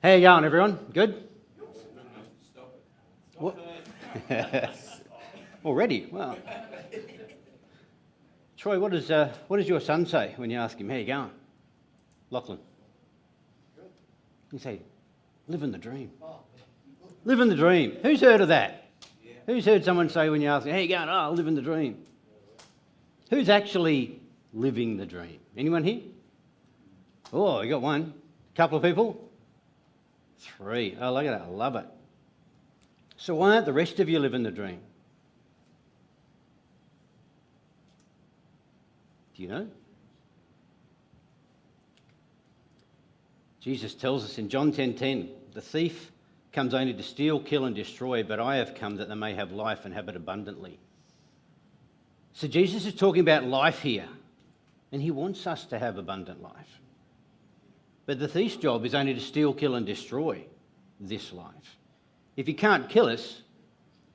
How you going, everyone? Good? What? Already? Wow. Troy, what does your son say when you ask him, how you going? Lachlan? You say, living the dream. Living the dream. Who's heard of that? Who's heard someone say when you ask them, how you going? Oh, living the dream. Who's actually living the dream? Anyone here? Oh, you got one. Couple of people? 3. Oh, look at that. I love it. So why aren't the rest of you living the dream? Do you know? Jesus tells us in John 10:10, the thief comes only to steal, kill and destroy, but I have come that they may have life and have it abundantly. So Jesus is talking about life here, and he wants us to have abundant life. But the thief's job is only to steal, kill and destroy this life. If he can't kill us,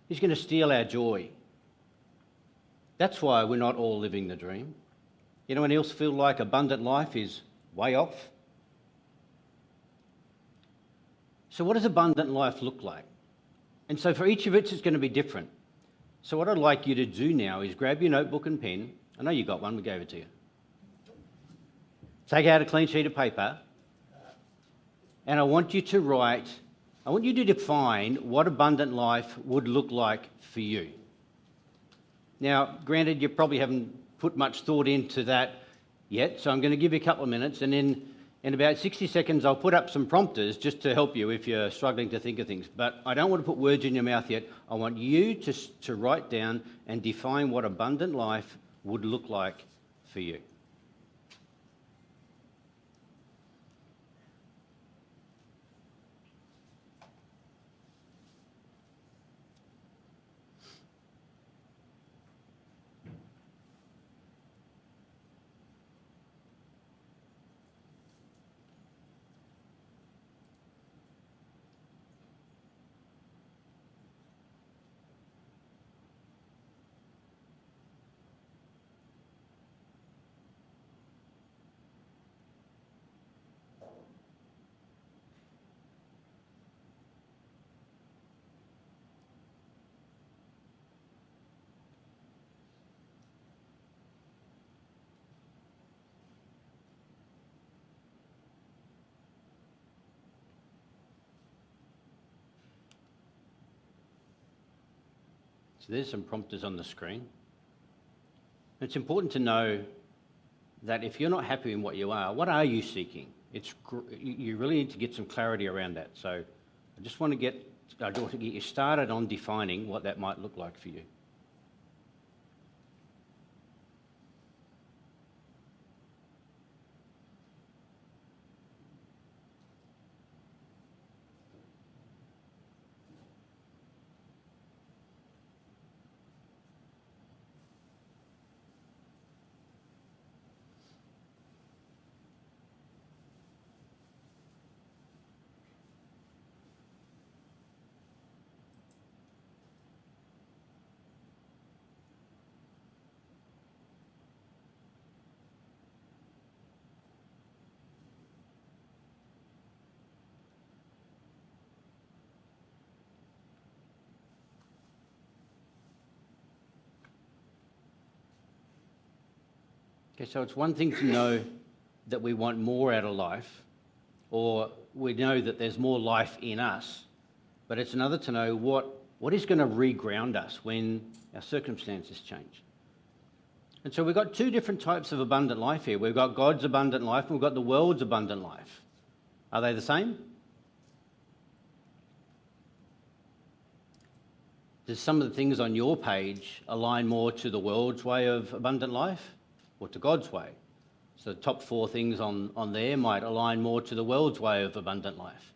he's going to steal our joy. That's why we're not all living the dream. Anyone else feel like abundant life is way off? So what does abundant life look like? And so for each of us, it's going to be different. So what I'd like you to do now is grab your notebook and pen. I know you got one, we gave it to you. Take out a clean sheet of paper. And I want you to define what abundant life would look like for you. Now, granted, you probably haven't put much thought into that yet, so I'm going to give you a couple of minutes, and then in about 60 seconds, I'll put up some prompters just to help you if you're struggling to think of things. But I don't want to put words in your mouth yet. I want you to write down and define what abundant life would look like for you. So there's some prompters on the screen. It's important to know that if you're not happy in what you are, what are you seeking? You really need to get some clarity around that. So I just want to get you started on defining what that might look like for you. Okay, so it's one thing to know that we want more out of life, or we know that there's more life in us, but it's another to know what is going to reground us when our circumstances change. And so we've got 2 different types of abundant life here. We've got God's abundant life and we've got the world's abundant life. Are they the same? Does some of the things on your page align more to the world's way of abundant life or to God's way? So the top 4 things on there might align more to the world's way of abundant life,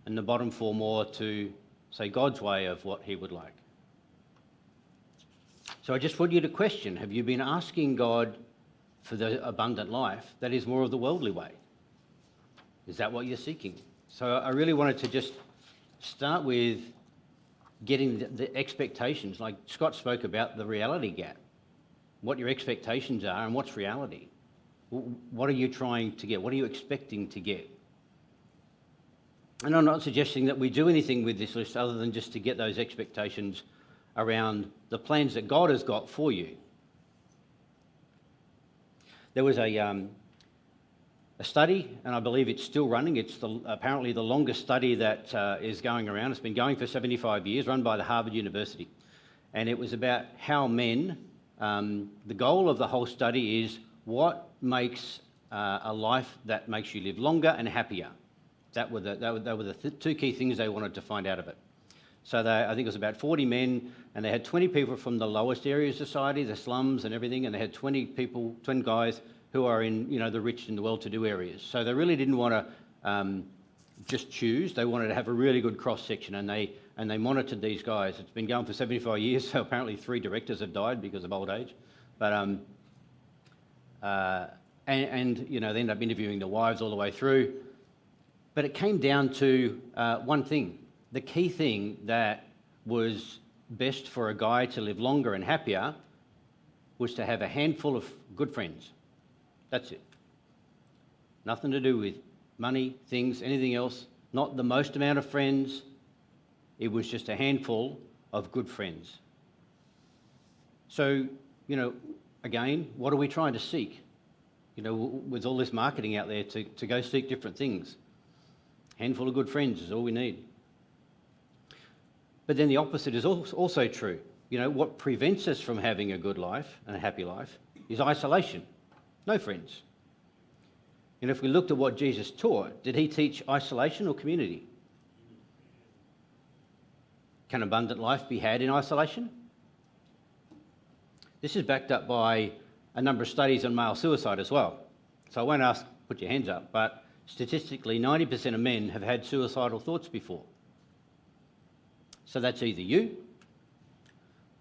and the bottom 4 more to, say, God's way of what he would like. So I just want you to question, have you been asking God for the abundant life that is more of the worldly way? Is that what you're seeking? So I really wanted to just start with getting the expectations, like Scott spoke about the reality gap, what your expectations are and what's reality. What are you trying to get? What are you expecting to get? And I'm not suggesting that we do anything with this list other than just to get those expectations around the plans that God has got for you. There was a study, and I believe it's still running. It's apparently the longest study that is going around. It's been going for 75 years, run by the Harvard University. And it was about how men, the goal of the whole study is what makes a life that makes you live longer and happier. That were the two key things they wanted to find out of it. So I think it was about 40 men, and they had 20 people from the lowest areas of society, the slums and everything, and they had 20 guys who are in, the rich and the well-to-do areas. So they really didn't want to just choose. They wanted to have a really good cross-section, and they monitored these guys. It's been going for 75 years, so apparently 3 directors have died because of old age. But they ended up interviewing the wives all the way through. But it came down to one thing. The key thing that was best for a guy to live longer and happier was to have a handful of good friends. That's it. Nothing to do with money, things, anything else. Not the most amount of friends. It was just a handful of good friends. So, again, what are we trying to seek? With all this marketing out there to go seek different things. Handful of good friends is all we need. But then the opposite is also true. What prevents us from having a good life and a happy life is isolation. No friends. And if we looked at what Jesus taught, did he teach isolation or community? Can abundant life be had in isolation? This is backed up by a number of studies on male suicide as well. So I won't ask, put your hands up, but statistically 90% of men have had suicidal thoughts before. So that's either you,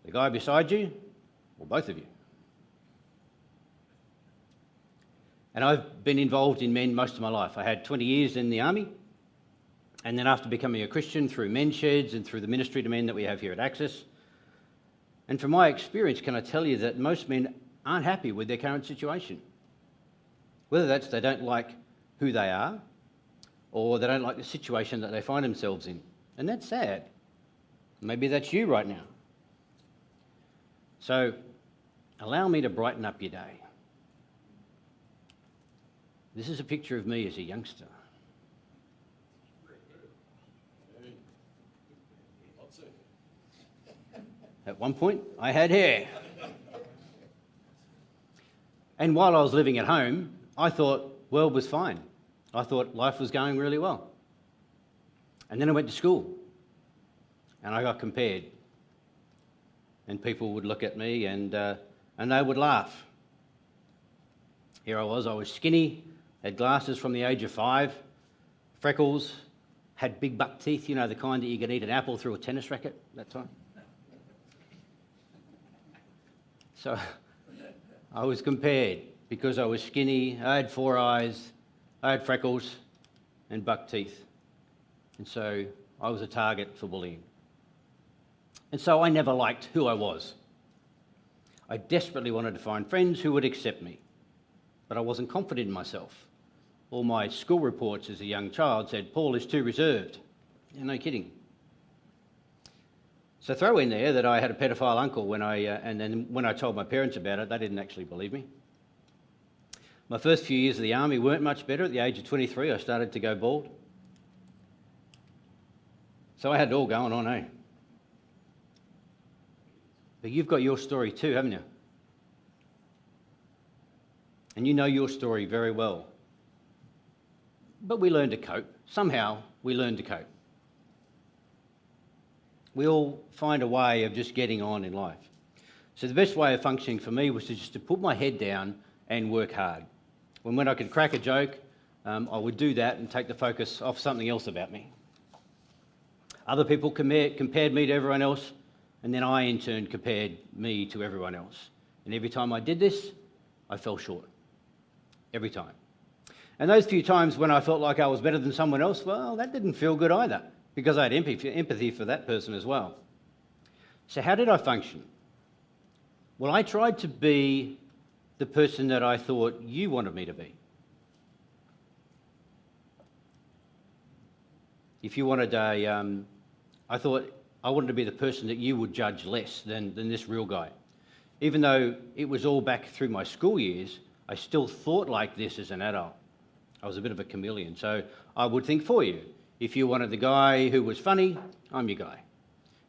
the guy beside you, or both of you. And I've been involved in men most of my life. I had 20 years in the army, and then after becoming a Christian through men's sheds and through the ministry to men that we have here at Access. And from my experience, can I tell you that most men aren't happy with their current situation. Whether that's they don't like who they are, or they don't like the situation that they find themselves in. And that's sad. Maybe that's you right now. So, allow me to brighten up your day. This is a picture of me as a youngster. At one point, I had hair. And while I was living at home, I thought world was fine. I thought life was going really well. And then I went to school, and I got compared. And people would look at me and they would laugh. Here I was skinny, had glasses from the age of 5, freckles, had big buck teeth, the kind that you could eat an apple through a tennis racket that time. So I was compared because I was skinny, I had 4 eyes, I had freckles and buck teeth. And so I was a target for bullying. And so I never liked who I was. I desperately wanted to find friends who would accept me, but I wasn't confident in myself. All my school reports as a young child said, Paul is too reserved. Yeah, no kidding. So throw in there that I had a pedophile uncle and then when I told my parents about it, they didn't actually believe me. My first few years of the army weren't much better. At the age of 23, I started to go bald. So I had it all going on, eh? But you've got your story too, haven't you? And you know your story very well. But we learn to cope. Somehow we learn to cope. We all find a way of just getting on in life. So the best way of functioning for me was just to put my head down and work hard. When I could crack a joke, I would do that and take the focus off something else about me. Other people compared me to everyone else, and then I in turn compared me to everyone else. And every time I did this, I fell short. Every time. And those few times when I felt like I was better than someone else, well, that didn't feel good either, because I had empathy for that person as well. So how did I function? Well, I tried to be the person that I thought you wanted me to be. if you wanted I thought I wanted to be the person that you would judge less than this real guy. Even though it was all back through my school years, I still thought like this as an adult. I was a bit of a chameleon, so I would think for you. If you wanted the guy who was funny, I'm your guy.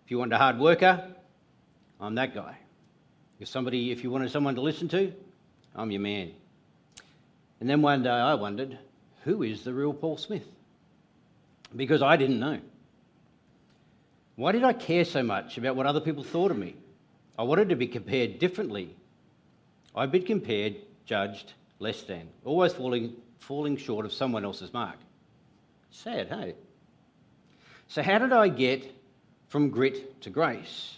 If you wanted a hard worker, I'm that guy. If you wanted someone to listen to, I'm your man. And then one day I wondered, who is the real Paul Smith? Because I didn't know. Why did I care so much about what other people thought of me? I wanted to be compared differently. I've been compared, judged, less than, always falling short of someone else's mark. Sad, hey? So how did I get from grit to grace?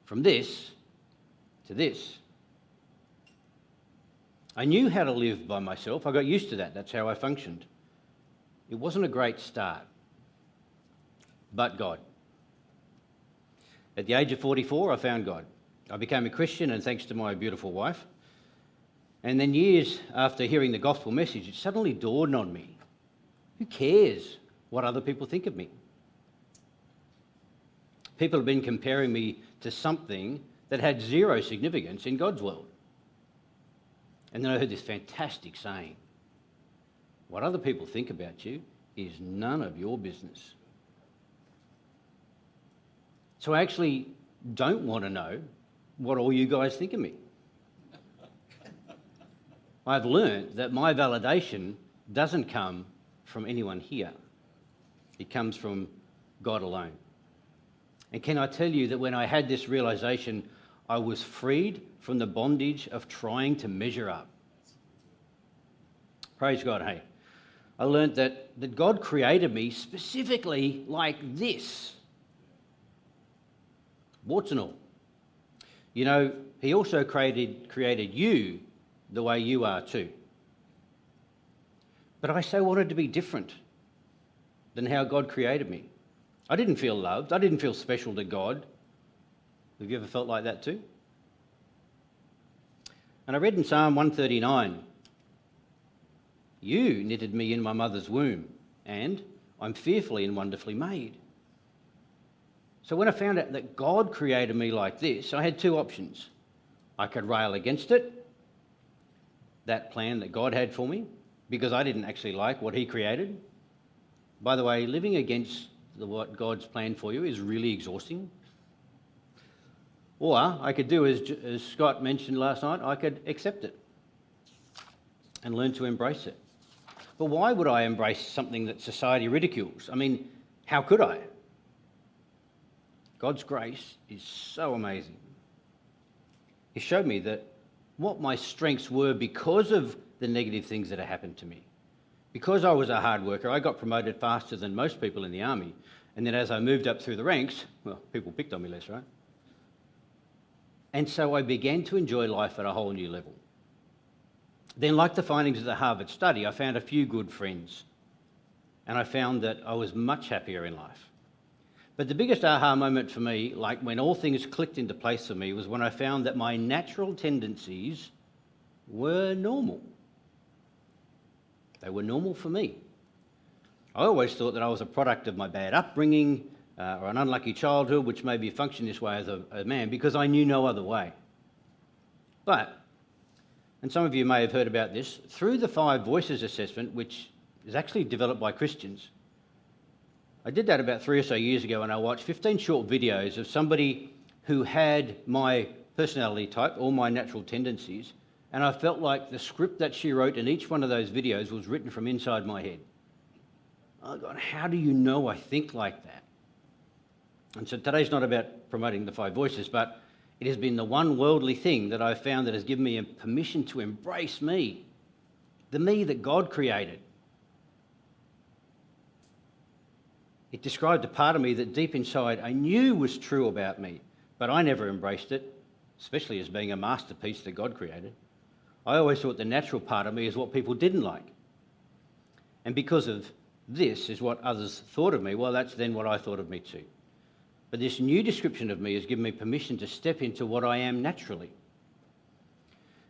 From this to this? I knew how to live by myself. I got used to that. That's how I functioned. It wasn't a great start. But God. At the age of 44, I found God. I became a Christian, and thanks to my beautiful wife. And then years after hearing the gospel message, it suddenly dawned on me. Who cares what other people think of me? People have been comparing me to something that had zero significance in God's world. And then I heard this fantastic saying, what other people think about you is none of your business. So I actually don't want to know what all you guys think of me. I've learned that my validation doesn't come from anyone here. It comes from God alone. And can I tell you that when I had this realization, I was freed from the bondage of trying to measure up. Praise God, hey. I learned that God created me specifically like this. Warts and all. You know, he also created you the way you are too. But I so wanted to be different than how God created me. I didn't feel loved. I didn't feel special to God. Have you ever felt like that too? And I read in Psalm 139, you knitted me in my mother's womb, and I'm fearfully and wonderfully made. So when I found out that God created me like this, I had two options. I could rail against it, that plan that God had for me, because I didn't actually like what he created. By the way, living against what God's plan for you is really exhausting. Or I could do as Scott mentioned last night, I could accept it and learn to embrace it. But why would I embrace something that society ridicules? I mean, how could I? God's grace is so amazing. He showed me that what my strengths were because of the negative things that had happened to me. Because I was a hard worker, I got promoted faster than most people in the army. And then as I moved up through the ranks, well, people picked on me less, right? And so I began to enjoy life at a whole new level. Then, like the findings of the Harvard study, I found a few good friends. And I found that I was much happier in life. But the biggest aha moment for me, like when all things clicked into place for me, was when I found that my natural tendencies were normal. They were normal for me. I always thought that I was a product of my bad upbringing or an unlucky childhood, which made me function this way as a man, because I knew no other way. But, and some of you may have heard about this, through the 5 Voices assessment, which is actually developed by Christians, I did that about 3 or so years ago, and I watched 15 short videos of somebody who had my personality type, all my natural tendencies, and I felt like the script that she wrote in each one of those videos was written from inside my head. Oh God, how do you know I think like that? And so today's not about promoting the 5 Voices, but it has been the one worldly thing that I've found that has given me a permission to embrace me, the me that God created. It described a part of me that deep inside I knew was true about me, but I never embraced it, especially as being a masterpiece that God created. I always thought the natural part of me is what people didn't like. And because of this is what others thought of me, well, that's then what I thought of me too. But this new description of me has given me permission to step into what I am naturally.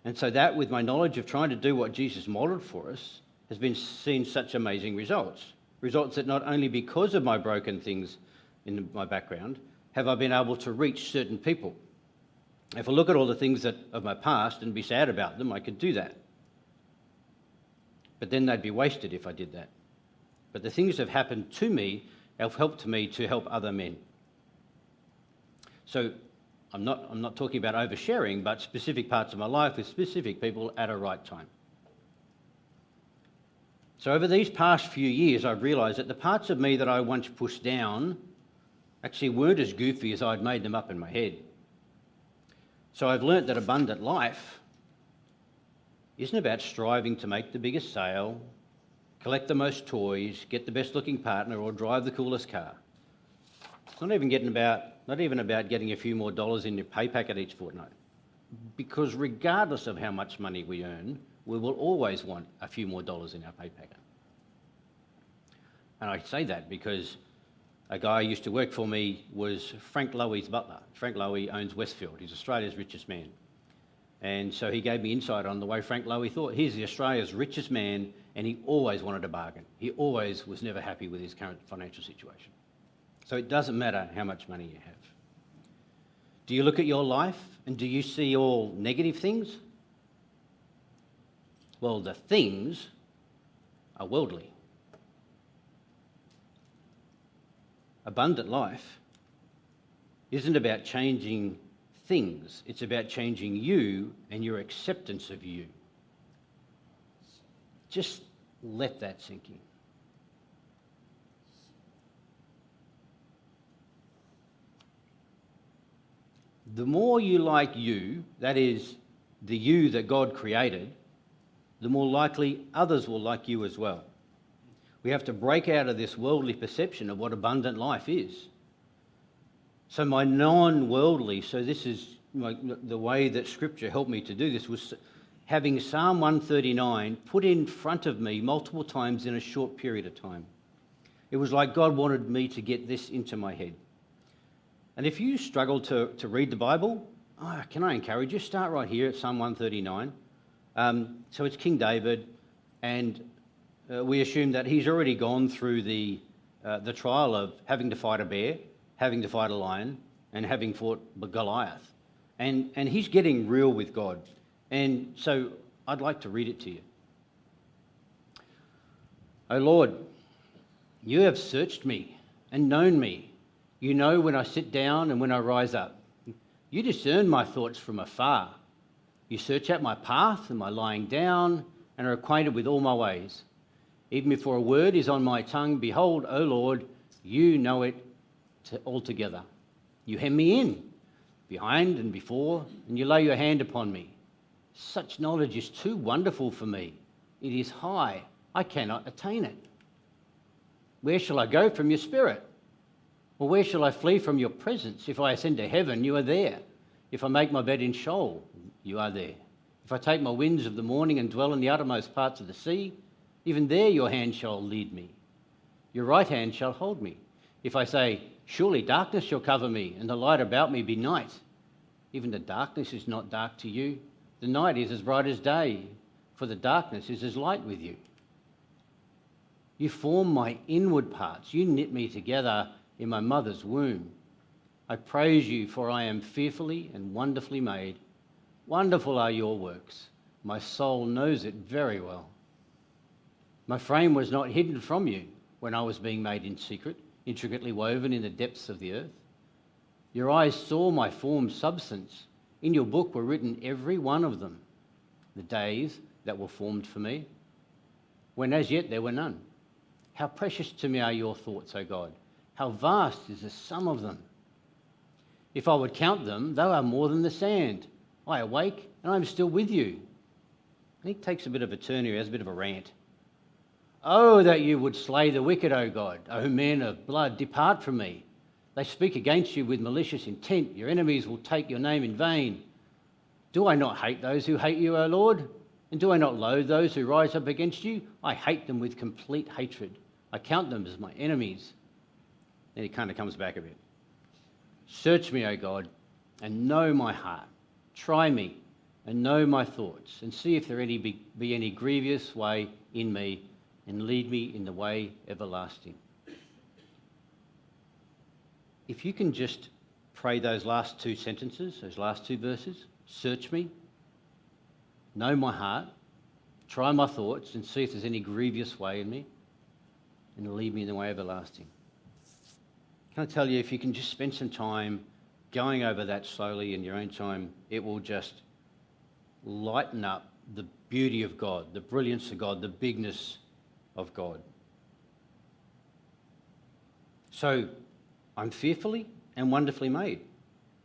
And so that, with my knowledge of trying to do what Jesus modelled for us, has been seen such amazing results. results that not only because of my broken things in my background have I been able to reach certain people. If I look at all the things of my past and be sad about them, I could do that. But then they'd be wasted if I did that. But the things that have happened to me have helped me to help other men. So I'm not talking about oversharing, but specific parts of my life with specific people at a right time. So over these past few years, I've realised that the parts of me that I once pushed down actually weren't as goofy as I'd made them up in my head. So I've learnt that abundant life isn't about striving to make the biggest sale, collect the most toys, get the best looking partner, or drive the coolest car. It's not even about getting a few more dollars in your pay packet each fortnight. Because regardless of how much money we earn, we will always want a few more dollars in our pay packet. And I say that because a guy who used to work for me was Frank Lowy's butler. Frank Lowy owns Westfield. He's Australia's richest man. And so he gave me insight on the way Frank Lowy thought. He's Australia's richest man, and he always wanted a bargain. He always was never happy with his current financial situation. So it doesn't matter how much money you have. Do you look at your life and do you see all negative things? Well, the things are worldly. Abundant life isn't about changing things. It's about changing you and your acceptance of you. Just let that sink in. The more you like you, that is, the you that God created, the more likely others will like you as well. We have to break out of this worldly perception of what abundant life is. So my non-worldly, so this is the way that Scripture helped me to do this, was having Psalm 139 put in front of me multiple times in a short period of time. It was like God wanted me to get this into my head. And if you struggle to read the Bible, can I encourage you? Start right here at Psalm 139. So it's King David, and we assume that he's already gone through the trial of having to fight a bear, having to fight a lion, and having fought Goliath. And he's getting real with God. And so I'd like to read it to you. O Lord, you have searched me and known me. You know when I sit down and when I rise up. You discern my thoughts from afar. You search out my path and my lying down and are acquainted with all my ways. Even before a word is on my tongue, behold, O Lord, you know it altogether. You hem me in, behind and before, and you lay your hand upon me. Such knowledge is too wonderful for me. It is high. I cannot attain it. Where shall I go from your spirit? Or where shall I flee from your presence? If I ascend to heaven, you are there. If I make my bed in Sheol, you are there. If I take my wings of the morning and dwell in the uttermost parts of the sea, even there your hand shall lead me. Your right hand shall hold me. If I say, surely darkness shall cover me, and the light about me be night, even the darkness is not dark to you. The night is as bright as day, for the darkness is as light with you. You form my inward parts. You knit me together in my mother's womb. I praise you, for I am fearfully and wonderfully made. Wonderful are your works. My soul knows it very well. My frame was not hidden from you when I was being made in secret, intricately woven in the depths of the earth. Your eyes saw my formed substance. In your book were written every one of them, the days that were formed for me, when as yet there were none. How precious to me are your thoughts, O God. How vast is the sum of them. If I would count them, they are more than the sand. I awake and I am still with you. And he takes a bit of a turn here, has a bit of a rant. Oh, that you would slay the wicked, O God. O men of blood, depart from me. They speak against you with malicious intent. Your enemies will take your name in vain. Do I not hate those who hate you, O Lord? And do I not loathe those who rise up against you? I hate them with complete hatred. I count them as my enemies. Then he kind of comes back a bit. Search me, O God, and know my heart. Try me and know my thoughts, and see if there be any grievous way in me, and lead me in the way everlasting. If you can just pray those last two sentences, those last two verses, search me, know my heart, try my thoughts and see if there's any grievous way in me, and lead me in the way everlasting. Can I tell you, if you can just spend some time going over that slowly in your own time, it will just lighten up the beauty of God, the brilliance of God, the bigness of God. So, I'm fearfully and wonderfully made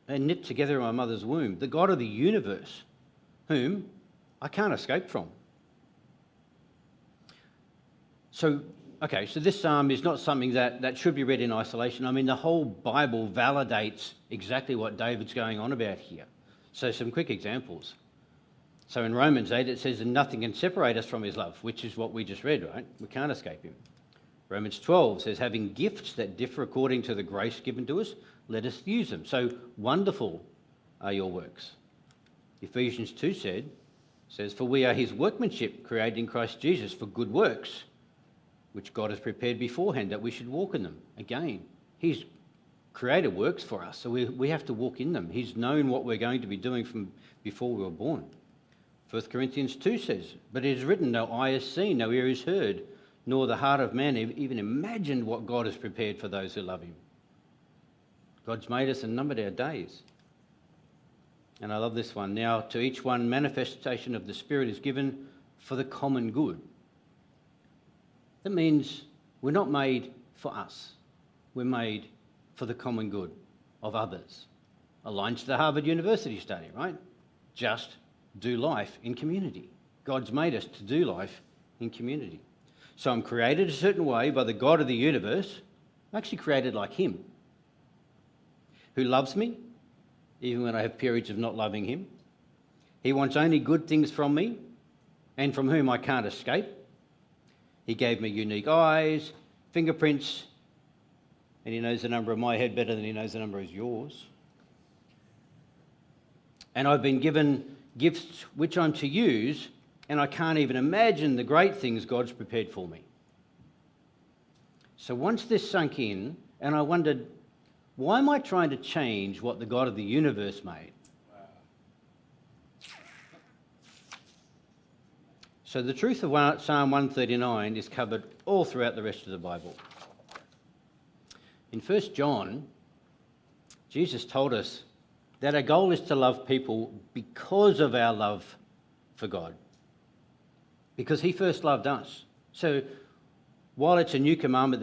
and knit together in my mother's womb. The God of the universe, whom I can't escape from. So this psalm is not something that should be read in isolation. I mean, the whole Bible validates exactly what David's going on about here. So some quick examples. So in Romans 8 it says that nothing can separate us from his love, which is what we just read, right? We can't escape him. Romans 12 says, having gifts that differ according to the grace given to us, let us use them. So wonderful are your works. Ephesians 2 says, for we are his workmanship, created in Christ Jesus for good works, which God has prepared beforehand that we should walk in them. Again, he's created works for us, so we have to walk in them. He's known what we're going to be doing from before we were born. 1 Corinthians 2 says, but it is written, no eye has seen, no ear has heard, nor the heart of man even imagined what God has prepared for those who love him. God's made us and numbered our days. And I love this one. Now to each one manifestation of the Spirit is given for the common good. That means we're not made for us. We're made for the common good of others. Aligned to the Harvard University study, right? Just do life in community. God's made us to do life in community. So I'm created a certain way by the God of the universe. I'm actually created like him, who loves me, even when I have periods of not loving him. He wants only good things from me, and from whom I can't escape. He gave me unique eyes, fingerprints, and he knows the number of my head better than he knows the number of yours. And I've been given gifts which I'm to use, and I can't even imagine the great things God's prepared for me. So once this sunk in, and I wondered, why am I trying to change what the God of the universe made? So the truth of Psalm 139 is covered all throughout the rest of the Bible. In 1 John, Jesus told us that our goal is to love people because of our love for God. Because he first loved us. So while it's a new commandment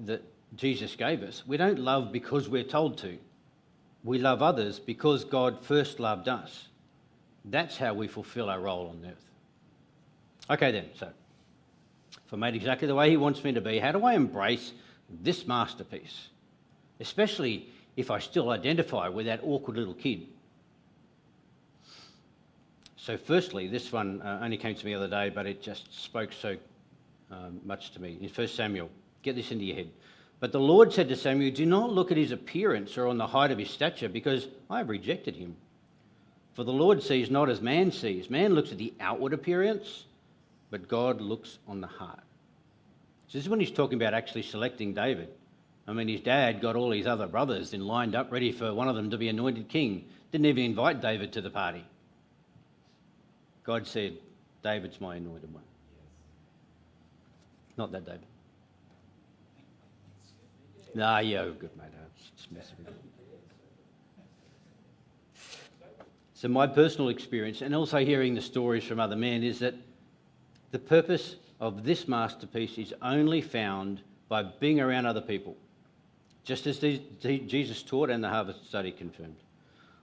that Jesus gave us, we don't love because we're told to. We love others because God first loved us. That's how we fulfill our role on earth. Okay then, so if I'm made exactly the way he wants me to be, how do I embrace this masterpiece? Especially if I still identify with that awkward little kid. So firstly, this one only came to me the other day, but it just spoke so much to me. In 1 Samuel, get this into your head. But the Lord said to Samuel, do not look at his appearance or on the height of his stature, because I have rejected him. For the Lord sees not as man sees. Man looks at the outward appearance, but God looks on the heart. So this is when he's talking about actually selecting David. I mean, his dad got all his other brothers in lined up, ready for one of them to be anointed king. Didn't even invite David to the party. God said, David's my anointed one. Not that David. Nah, yeah, good mate. Just messing with you. So my personal experience, and also hearing the stories from other men, is that the purpose of this masterpiece is only found by being around other people, just as Jesus taught and the Harvard study confirmed.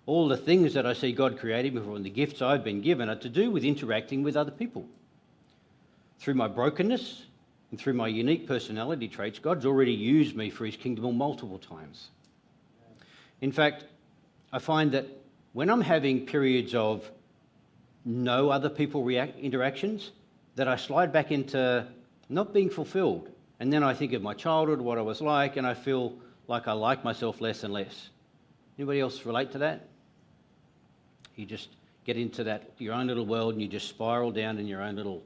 All the things that I see God creating before and the gifts I've been given are to do with interacting with other people. Through my brokenness and through my unique personality traits, God's already used me for his kingdom multiple times. In fact, I find that when I'm having periods of no other people interactions, that I slide back into not being fulfilled. And then I think of my childhood, what I was like, and I feel like I like myself less and less. Anybody else relate to that? You just get into that, your own little world, and you just spiral down in your own little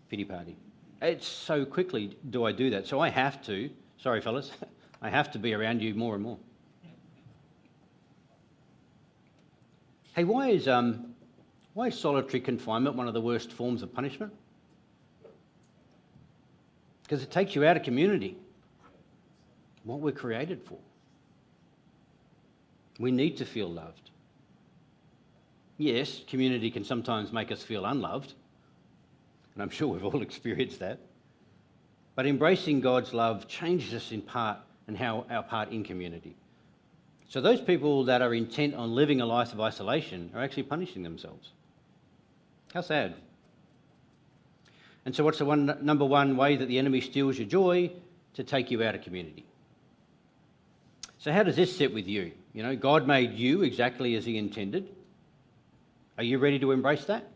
pity party. It's so quickly do I do that. So I have to, sorry fellas, I have to be around you more and more. Hey, why is solitary confinement one of the worst forms of punishment? Because it takes you out of community, what we're created for. We need to feel loved. Yes, community can sometimes make us feel unloved, and I'm sure we've all experienced that. But embracing God's love changes us in part and how our part in community. So those people that are intent on living a life of isolation are actually punishing themselves. How sad. And so what's the number one way that the enemy steals your joy? To take you out of community. So how does this sit with you? You know, God made you exactly as he intended. Are you ready to embrace that?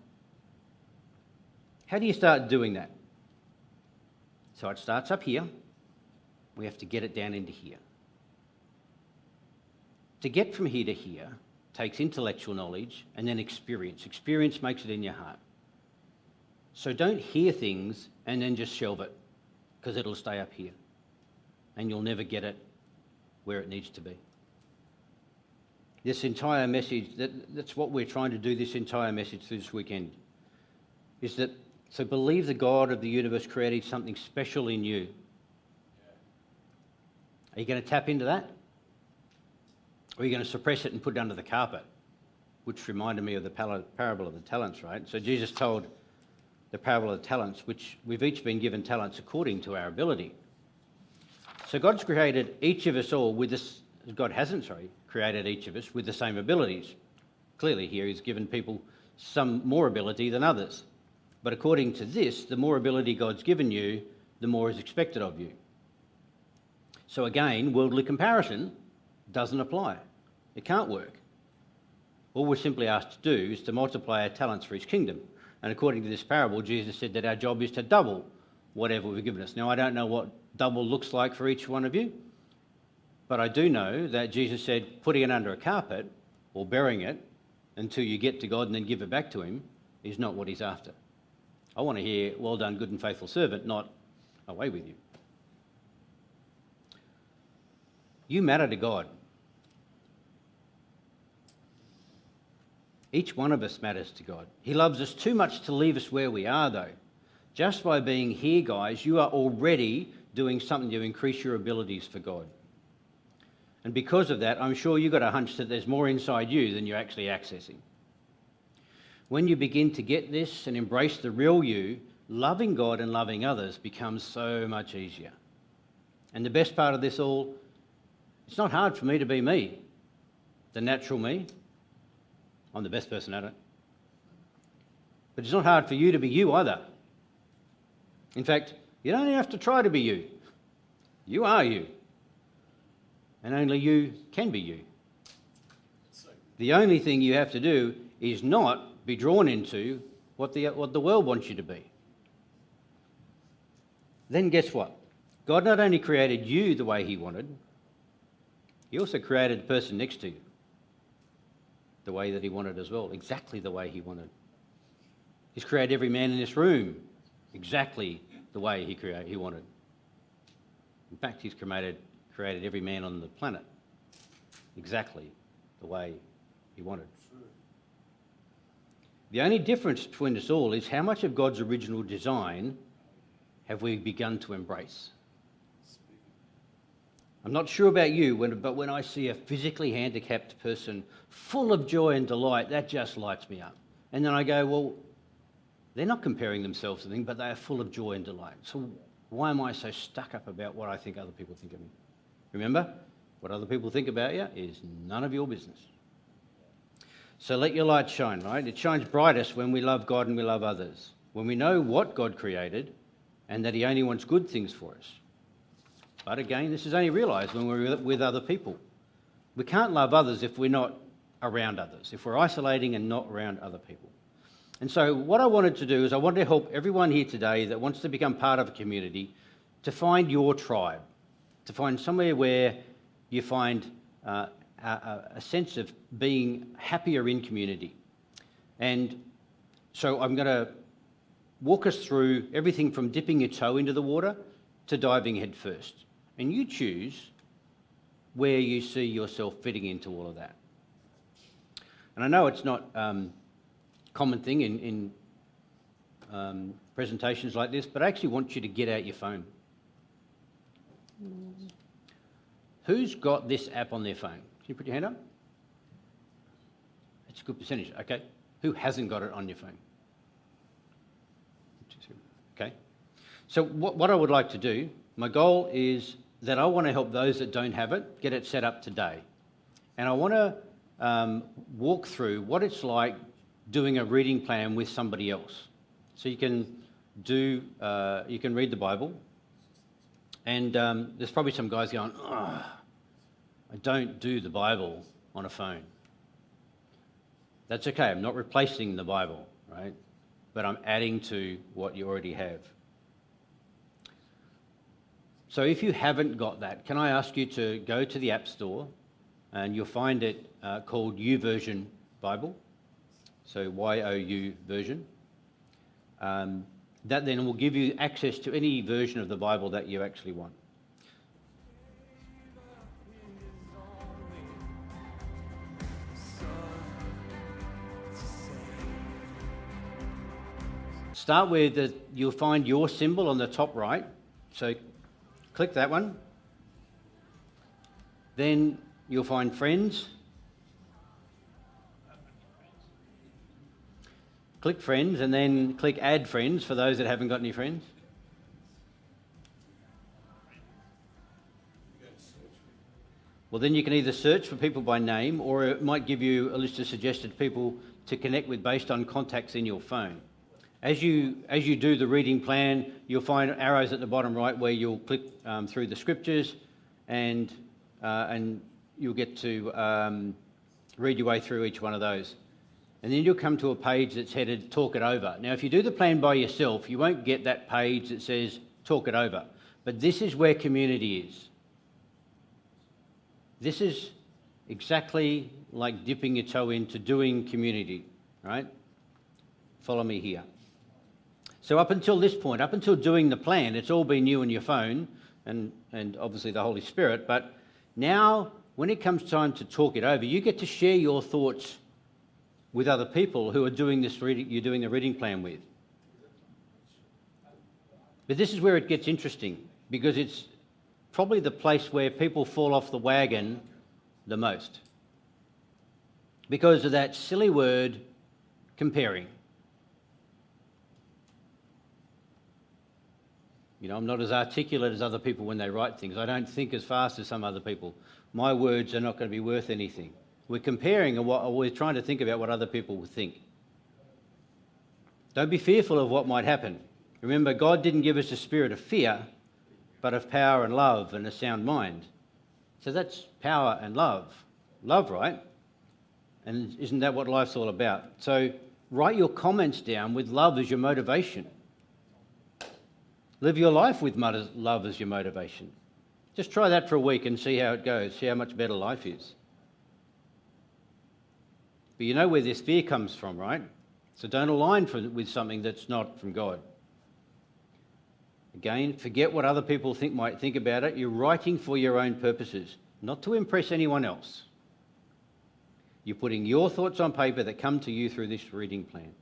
How do you start doing that? So it starts up here. We have to get it down into here. To get from here to here takes intellectual knowledge and then experience. Experience makes it in your heart. So don't hear things and then just shelve it, because it'll stay up here and you'll never get it where it needs to be. This entire message, that's what we're trying to do this entire message through this weekend, is that, so believe the God of the universe created something special in you. Are you going to tap into that? Or are you going to suppress it and put it under the carpet? Which reminded me of the parable of the talents, right? So Jesus told the parable of the talents, which we've each been given talents according to our ability. So God's created each of us all with this, God hasn't, created each of us with the same abilities. Clearly here he's given people some more ability than others. But according to this, the more ability God's given you, the more is expected of you. So again, worldly comparison doesn't apply. It can't work. All we're simply asked to do is to multiply our talents for his kingdom. And according to this parable, Jesus said that our job is to double whatever we've given us. Now, I don't know what double looks like for each one of you, but I do know that Jesus said putting it under a carpet or burying it until you get to God and then give it back to him is not what he's after. I want to hear, well done, good and faithful servant, not away with you. You matter to God. Each one of us matters to God. He loves us too much to leave us where we are, though. Just by being here, guys, you are already doing something to increase your abilities for God. And because of that, I'm sure you've got a hunch that there's more inside you than you're actually accessing. When you begin to get this and embrace the real you, loving God and loving others becomes so much easier. And the best part of this all, it's not hard for me to be me, the natural me. I'm the best person at it. But it's not hard for you to be you either. In fact, you don't even have to try to be you. You are you. And only you can be you. The only thing you have to do is not be drawn into what the world wants you to be. Then guess what? God not only created you the way he wanted, he also created the person next to you the way that he wanted as well, exactly the way he wanted. He's created every man in this room exactly the way he wanted. In fact, he's created every man on the planet exactly the way he wanted. The only difference between us all is how much of God's original design have we begun to embrace. I'm not sure about you, but when I see a physically handicapped person full of joy and delight, that just lights me up. And then I go, well, they're not comparing themselves to things, but they are full of joy and delight. So why am I so stuck up about what I think other people think of me? Remember, what other people think about you is none of your business. So let your light shine, right? It shines brightest when we love God and we love others. When we know what God created and that he only wants good things for us. But again, this is only realised when we're with other people. We can't love others if we're not around others, if we're isolating and not around other people. And so what I wanted to do is I wanted to help everyone here today that wants to become part of a community to find your tribe, to find somewhere where you find a sense of being happier in community. And so I'm going to walk us through everything from dipping your toe into the water to diving head first. And you choose where you see yourself fitting into all of that. And I know it's not a common thing in presentations like this, but I actually want you to get out your phone. Who's got this app on their phone? Can you put your hand up? It's a good percentage. Okay. Who hasn't got it on your phone? Okay. So what I would like to do, my goal is that I want to help those that don't have it get it set up today. And I want to walk through what it's like doing a reading plan with somebody else. So you can read the Bible. And there's probably some guys going, oh, I don't do the Bible on a phone. That's okay, I'm not replacing the Bible, right? But I'm adding to what you already have. So if you haven't got that, can I ask you to go to the App Store and you'll find it called YouVersion Bible. So YOU version. That then will give you access to any version of the Bible that you actually want. Start with you'll find your symbol on the top right. So click that one. Then you'll find friends. Click friends and then click add friends for those that haven't got any friends. Well, then you can either search for people by name or it might give you a list of suggested people to connect with based on contacts in your phone. As you do the reading plan, you'll find arrows at the bottom right where you'll click through the scriptures and you'll get to read your way through each one of those. And then you'll come to a page that's headed Talk It Over. Now, if you do the plan by yourself, you won't get that page that says Talk It Over. But this is where community is. This is exactly like dipping your toe into doing community, right? Follow me here. So up until this point, up until doing the plan, it's all been you and your phone and obviously the Holy Spirit. But now, when it comes time to talk it over, you get to share your thoughts with other people who are doing this reading, you're doing the reading plan with. But this is where it gets interesting, because it's probably the place where people fall off the wagon the most. Because of that silly word, comparing. You know, I'm not as articulate as other people when they write things. I don't think as fast as some other people. My words are not going to be worth anything. We're comparing and we're trying to think about what other people will think. Don't be fearful of what might happen. Remember, God didn't give us a spirit of fear, but of power and love and a sound mind. So that's power and love. Love, right? And isn't that what life's all about? So write your comments down with love as your motivation. Live your life with love as your motivation. Just try that for a week and see how it goes, see how much better life is. But you know where this fear comes from, right? So don't align with something that's not from God. Again, forget what other people might think about it. You're writing for your own purposes, not to impress anyone else. You're putting your thoughts on paper that come to you through this reading plan.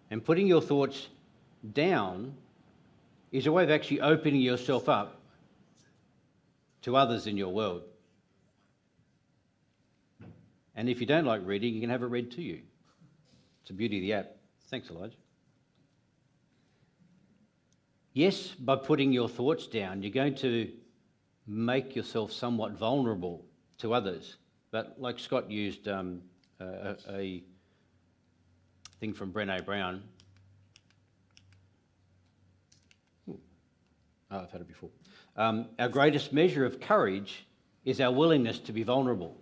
And putting your thoughts down is a way of actually opening yourself up to others in your world. And if you don't like reading, you can have it read to you. It's the beauty of the app. Thanks, Elijah. Yes, by putting your thoughts down, you're going to make yourself somewhat vulnerable to others. But like Scott used a thing from Brené Brown. Oh, I've had it before. Our greatest measure of courage is our willingness to be vulnerable.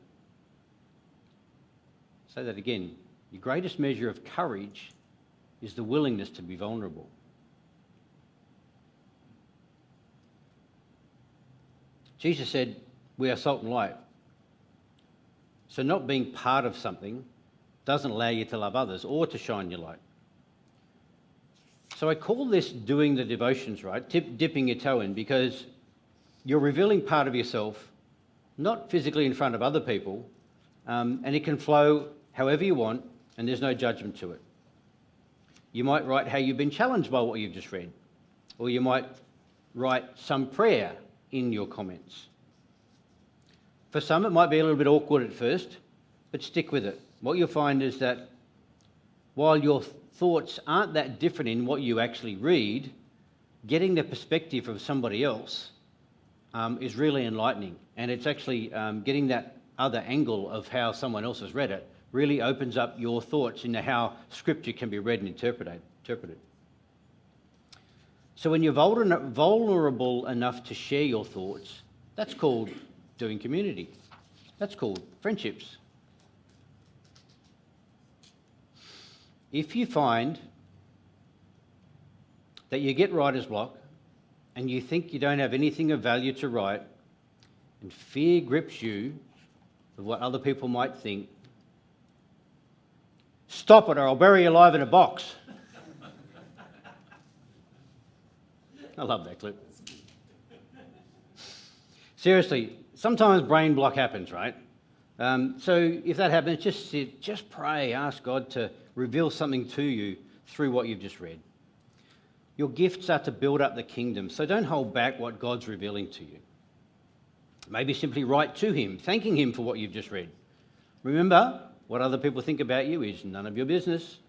Say that again. Your greatest measure of courage is the willingness to be vulnerable. Jesus said, we are salt and light. So not being part of something doesn't allow you to love others or to shine your light. So I call this doing the devotions, right? Dipping your toe in, because you're revealing part of yourself, not physically in front of other people, and it can flow however you want, and there's no judgment to it. You might write how you've been challenged by what you've just read, or you might write some prayer in your comments. For some, it might be a little bit awkward at first, but stick with it. What you'll find is that while your thoughts aren't that different in what you actually read, getting the perspective of somebody else is really enlightening. And it's actually getting that other angle of how someone else has read it really opens up your thoughts into how Scripture can be read and interpreted. So when you're vulnerable enough to share your thoughts, that's called doing community. That's called friendships. If you find that you get writer's block and you think you don't have anything of value to write, and fear grips you of what other people might think, stop it or I'll bury you alive in a box. I love that clip. Seriously, sometimes brain block happens, right? So if that happens, just sit, just pray, ask God to reveal something to you through what you've just read. Your gifts are to build up the kingdom, so don't hold back what God's revealing to you. Maybe simply write to him, thanking him for what you've just read. Remember, what other people think about you is none of your business.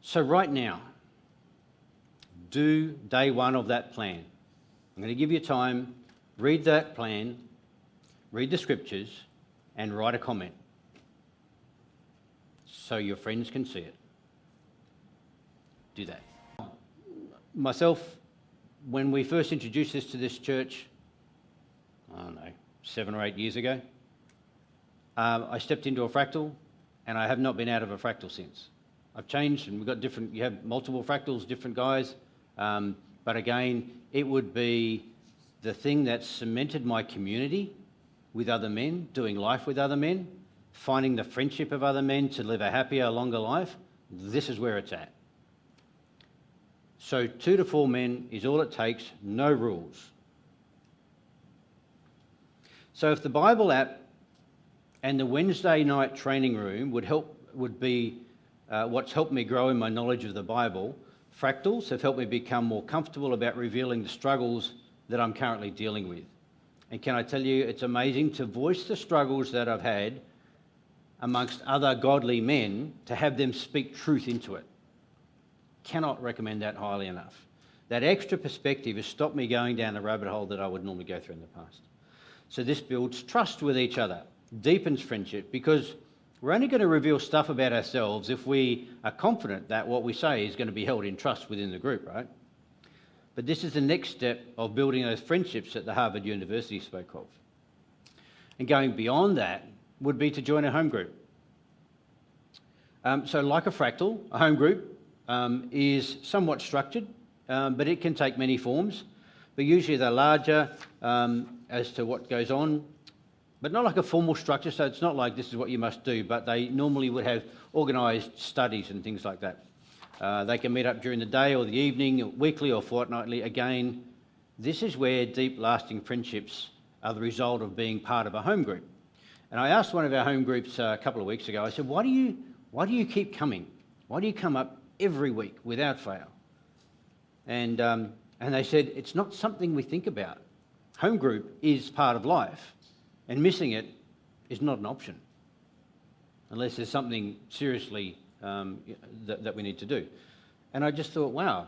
So right now, do day one of that plan. I'm going to give you time, read that plan, read the scriptures, and write a comment so your friends can see it. Do that. Myself, when we first introduced this to this church, I don't know, 7 or 8 years ago, I stepped into a fractal, and I have not been out of a fractal since. I've changed, and we've got different, you have multiple fractals, different guys, but again, it would be the thing that cemented my community with other men, doing life with other men, finding the friendship of other men to live a happier, longer life. This is where it's at. So 2 to 4 men is all it takes, no rules. So if the Bible app and the Wednesday night training room would be what's helped me grow in my knowledge of the Bible, fractals have helped me become more comfortable about revealing the struggles that I'm currently dealing with. And can I tell you, it's amazing to voice the struggles that I've had amongst other godly men, to have them speak truth into it. Cannot recommend that highly enough. That extra perspective has stopped me going down the rabbit hole that I would normally go through in the past. So this builds trust with each other, deepens friendship, because we're only going to reveal stuff about ourselves if we are confident that what we say is going to be held in trust within the group, right? But this is the next step of building those friendships that the Harvard University spoke of. And going beyond that would be to join a home group. So like a fractal, a home group is somewhat structured, but it can take many forms. But usually they're larger as to what goes on, but not like a formal structure, so it's not like this is what you must do, but they normally would have organised studies and things like that. They can meet up during the day or the evening, weekly or fortnightly. Again, this is where deep, lasting friendships are the result of being part of a home group. And I asked one of our home groups a couple of weeks ago, I said, why do you keep coming? Why do you come up every week without fail? And they said, it's not something we think about. Home group is part of life, and missing it is not an option, unless there's something seriously that we need to do. And I just thought, wow,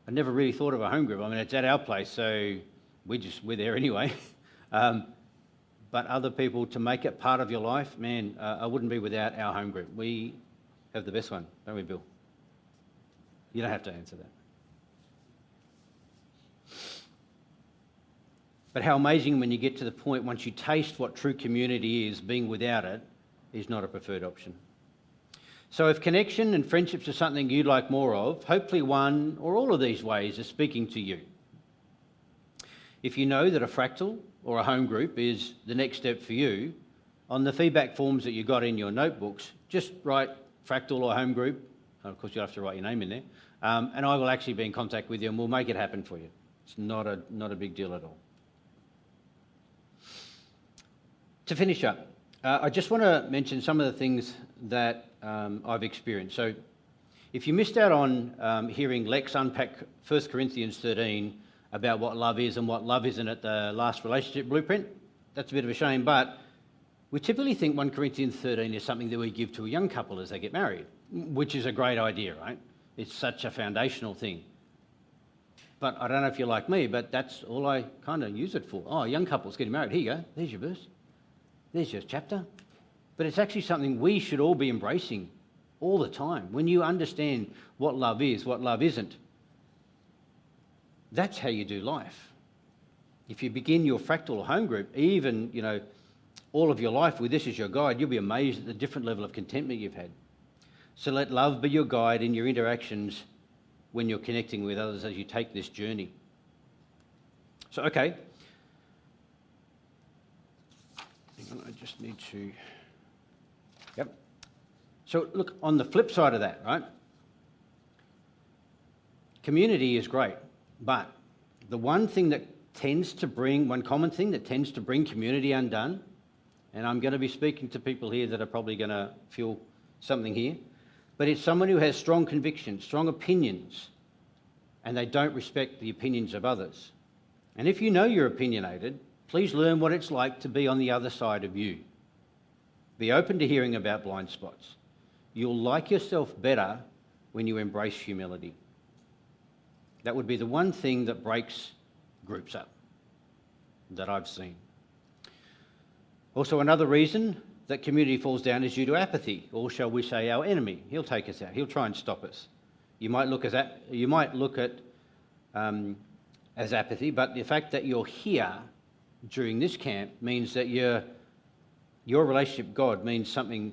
I never really thought of a home group. I mean, it's at our place, so we're there anyway. But other people, to make it part of your life, man, I wouldn't be without our home group. We have the best one, don't we, Bill? You don't have to answer that. But how amazing when you get to the point, once you taste what true community is, being without it is not a preferred option. So if connection and friendships are something you'd like more of, hopefully one or all of these ways are speaking to you. If you know that a fractal or a home group is the next step for you, on the feedback forms that you got in your notebooks, just write fractal or home group Of course, you'll have to write your name in there. And I will actually be in contact with you and we'll make it happen for you. It's not a big deal at all. To finish up, I just want to mention some of the things that I've experienced. So if you missed out on hearing Lex unpack 1 Corinthians 13 about what love is and what love isn't at the last relationship blueprint, that's a bit of a shame, but we typically think 1 Corinthians 13 is something that we give to a young couple as they get married, which is a great idea, right? It's such a foundational thing. But I don't know if you're like me, but that's all I kind of use it for. Oh, young couples getting married, here you go, there's your verse. There's your chapter. But it's actually something we should all be embracing all the time. When you understand what love is, what love isn't, that's how you do life. If you begin your fractal home group, even, all of your life with this as your guide, you'll be amazed at the different level of contentment you've had. So let love be your guide in your interactions when you're connecting with others as you take this journey. So, okay. I just need to... Yep. So look, on the flip side of that, right? Community is great, but the one common thing that tends to bring community undone, and I'm going to be speaking to people here that are probably going to feel something here, but it's someone who has strong convictions, strong opinions, and they don't respect the opinions of others. And if you know you're opinionated, please learn what it's like to be on the other side of you. Be open to hearing about blind spots. You'll like yourself better when you embrace humility. That would be the one thing that breaks groups up that I've seen. Also, another reason that community falls down is due to apathy, or shall we say our enemy. He'll take us out. He'll try and stop us. You might look at as apathy, but the fact that you're here during this camp means that your relationship with God means something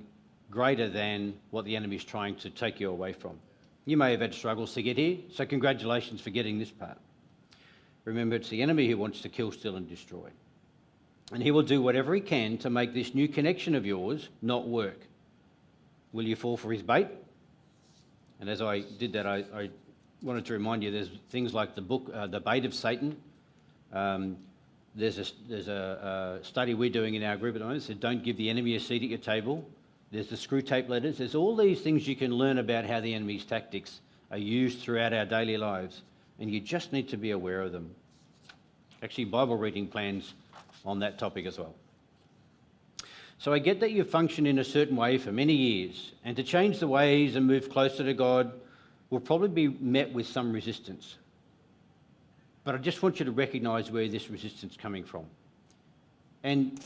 greater than what the enemy is trying to take you away from. You may have had struggles to get here, so congratulations for getting this part. Remember, it's the enemy who wants to kill, steal and destroy. And he will do whatever he can to make this new connection of yours not work. Will you fall for his bait? And as I did that, I wanted to remind you, there's things like the book, The Bait of Satan. There's a study we're doing in our group at the moment that says, don't give the enemy a seat at your table. There's the screw tape letters. There's all these things you can learn about how the enemy's tactics are used throughout our daily lives, and you just need to be aware of them. Actually, Bible reading plans on that topic as well. So I get that you've functioned in a certain way for many years, and to change the ways and move closer to God will probably be met with some resistance. But I just want you to recognise where this resistance is coming from. And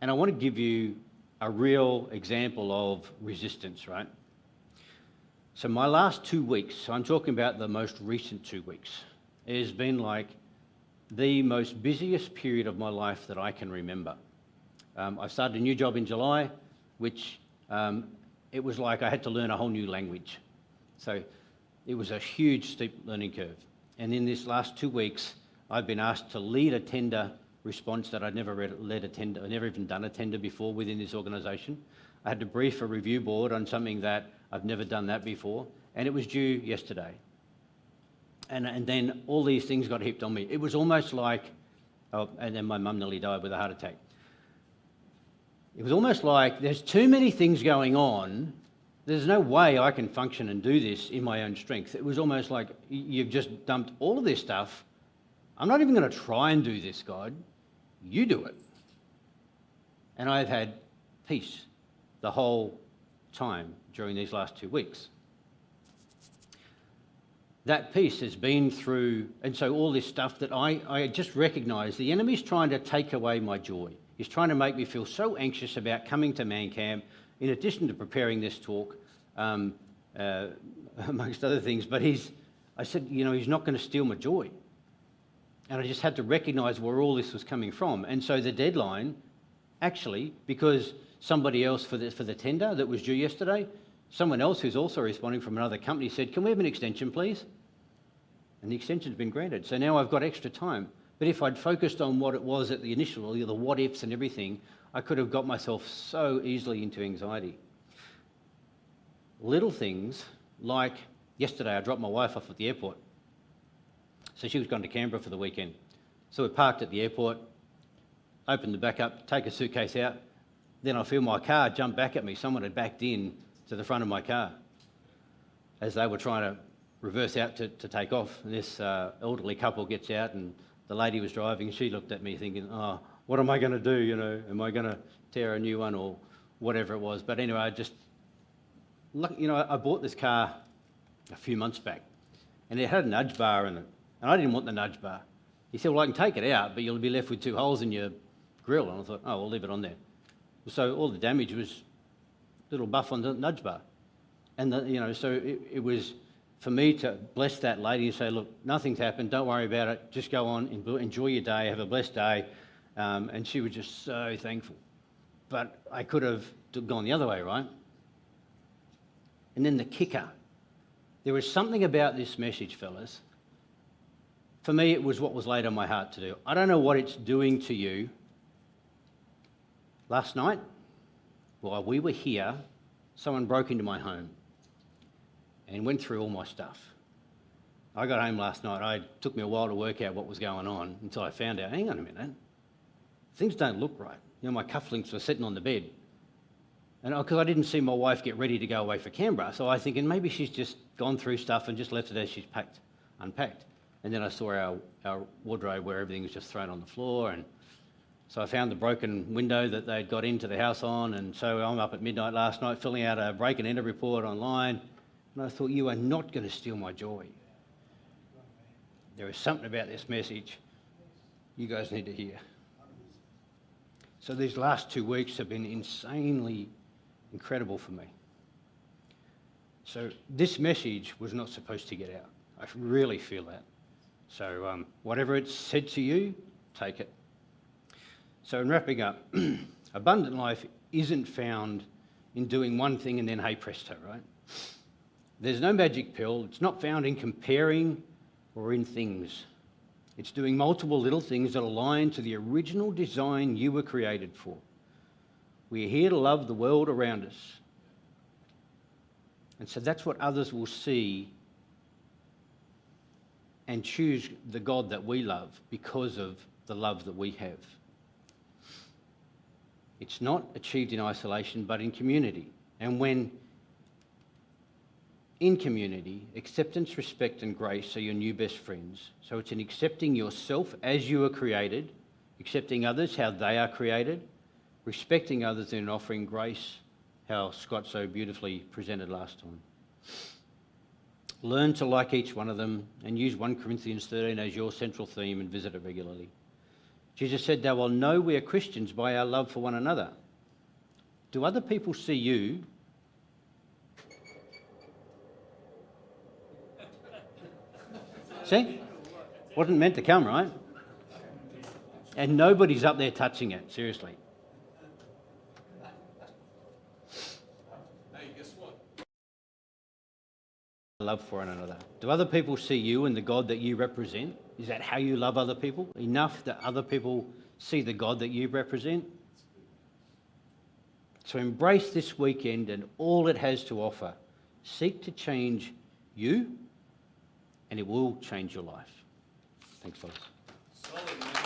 I want to give you a real example of resistance, right? So my last 2 weeks, so I'm talking about the most recent 2 weeks, it has been like the most busiest period of my life that I can remember. I started a new job in July, which it was like I had to learn a whole new language. So it was a huge, steep learning curve. And in this last 2 weeks, I've been asked to lead a tender response that I'd never led a tender, I'd never even done a tender before within this organisation. I had to brief a review board on something that I've never done that before, and it was due yesterday. And then all these things got heaped on me. It was almost like, and then my mum nearly died with a heart attack. It was almost like there's too many things going on. There's no way I can function and do this in my own strength. It was almost like you've just dumped all of this stuff. I'm not even going to try and do this, God. You do it. And I've had peace the whole time during these last 2 weeks. That peace has been through, and so all this stuff that I just recognise, the enemy's trying to take away my joy. He's trying to make me feel so anxious about coming to Man Camp, in addition to preparing this talk, amongst other things. But I said, he's not going to steal my joy. And I just had to recognise where all this was coming from. And so the deadline, actually, because somebody else for the tender that was due yesterday, someone else who's also responding from another company said, can we have an extension, please? And the extension's been granted. So now I've got extra time. But if I'd focused on what it was at the initial, the what ifs and everything, I could have got myself so easily into anxiety. Little things like yesterday, I dropped my wife off at the airport. So she was going to Canberra for the weekend. So we parked at the airport, opened the back up, take a suitcase out. Then I feel my car jump back at me. Someone had backed in to the front of my car as they were trying to reverse out to take off. And this elderly couple gets out, and the lady was driving. She looked at me thinking, oh, what am I going to do? You know, am I going to tear a new one or whatever it was? But anyway, I bought this car a few months back, and it had a nudge bar in it, and I didn't want the nudge bar. He said, well, I can take it out, but you'll be left with 2 holes in your grille. And I thought, oh, we'll leave it on there. So all the damage was a little buff on the nudge bar. And, so it was for me to bless that lady and say, look, nothing's happened, don't worry about it, just go on, enjoy your day, have a blessed day. And she was just so thankful. But I could have gone the other way, right? And then the kicker. There was something about this message, fellas. For me, it was what was laid on my heart to do. I don't know what it's doing to you. Last night, while we were here, someone broke into my home and went through all my stuff. I got home last night. It took me a while to work out what was going on until I found out, hang on a minute, things don't look right. My cufflinks were sitting on the bed. And because I didn't see my wife get ready to go away for Canberra, so I was thinking maybe she's just gone through stuff and just left it as she's unpacked. And then I saw our wardrobe where everything was just thrown on the floor. And so I found the broken window that they'd got into the house on. And so I'm up at midnight last night filling out a break and enter report online. And I thought, you are not going to steal my joy. There is something about this message you guys need to hear. So these last 2 weeks have been insanely incredible for me. So this message was not supposed to get out. I really feel that. So whatever it's said to you, take it. So in wrapping up, abundant life isn't found in doing one thing and then hey presto, right? There's no magic pill. It's not found in comparing or in things. It's doing multiple little things that align to the original design you were created for. We're here to love the world around us. And so that's what others will see and choose the God that we love because of the love that we have. It's not achieved in isolation, but in community. And when in community, acceptance, respect, and grace are your new best friends. So it's in accepting yourself as you are created, accepting others how they are created, respecting others and offering grace, how Scott so beautifully presented last time. Learn to like each one of them and use 1 Corinthians 13 as your central theme and visit it regularly. Jesus said, they will know we are Christians by our love for one another. Do other people see you? See? Wasn't meant to come, right? And nobody's up there touching it, seriously. Hey, guess what? Love for one another. Do other people see you and the God that you represent? Is that how you love other people? Enough that other people see the God that you represent? So embrace this weekend and all it has to offer. Seek to change you, and it will change your life. Thanks, folks. Solid, man.